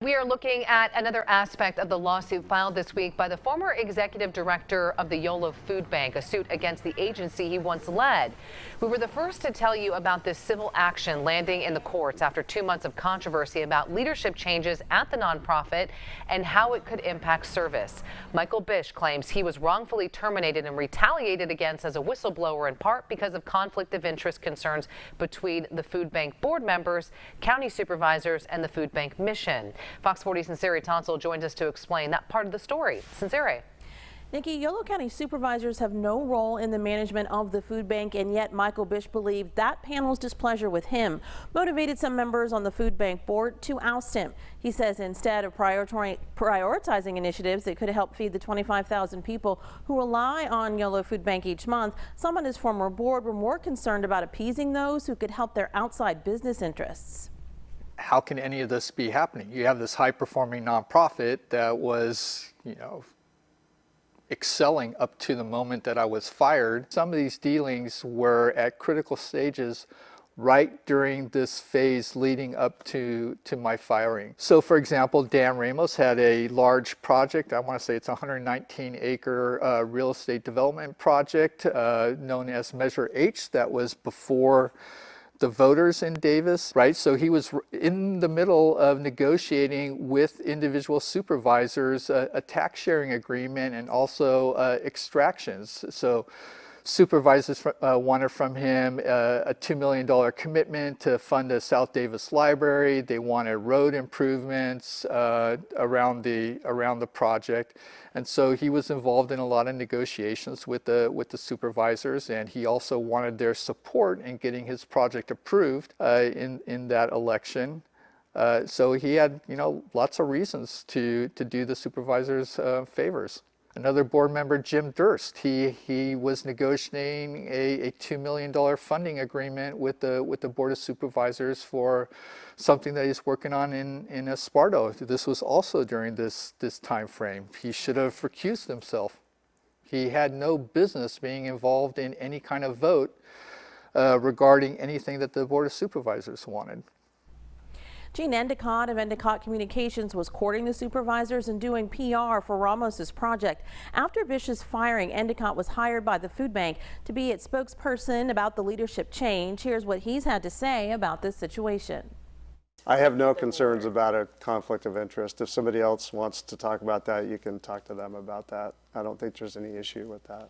We are looking at another aspect of the lawsuit filed this week by the former executive director of the Yolo Food Bank, a suit against the agency he once led. We were the first to tell you about this civil action landing in the courts after 2 months of controversy about leadership changes at the nonprofit and how it could impact service. Michael Bish claims he was wrongfully terminated and retaliated against as a whistleblower, in part because of conflict of interest concerns between the food bank board members, county supervisors, and the food bank mission. Fox 40's Sinceri Tonsel joins us to explain that part of the story. Sinceri. Nikki, Yolo County supervisors have no role in the management of the food bank, and yet Michael Bish believed that panel's displeasure with him motivated some members on the food bank board to oust him. He says instead of prioritizing initiatives that could help feed the 25,000 people who rely on Yolo Food Bank each month, some on his former board were more concerned about appeasing those who could help their outside business interests. How can any of this be happening? You have this high-performing nonprofit that was, excelling up to the moment that I was fired. Some of these dealings were at critical stages right during this phase leading up to my firing. So for example, Dan Ramos had a large project, I want to say it's a 119-acre real estate development project known as Measure H that was before the voters in Davis, right? So he was in the middle of negotiating with individual supervisors a tax sharing agreement and also extractions. So supervisors wanted from him a $2 million commitment to fund a South Davis library. They wanted road improvements around the project. And so he was involved in a lot of negotiations with the supervisors, and he also wanted their support in getting his project approved in that election. So he had, lots of reasons to do the supervisors favors. Another board member, Jim Durst, he was negotiating a $2 million funding agreement with the Board of Supervisors for something that he's working on in Esparto. This was also during this time frame. He should have recused himself. He had no business being involved in any kind of vote regarding anything that the Board of Supervisors wanted. Gene Endicott of Endicott Communications was courting the supervisors and doing PR for Ramos's project. After Bish's firing, Endicott was hired by the food bank to be its spokesperson about the leadership change. Here's what he's had to say about this situation. I have no concerns about a conflict of interest. If somebody else wants to talk about that, you can talk to them about that. I don't think there's any issue with that.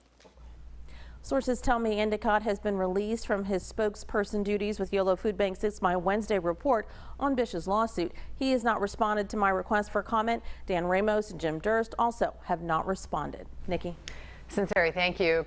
Sources tell me Endicott has been released from his spokesperson duties with Yolo Food Bank's It's My Wednesday report on Bish's lawsuit. He has not responded to my request for comment. Dan Ramos and Jim Durst also have not responded. Nikki. Sinceri, thank you.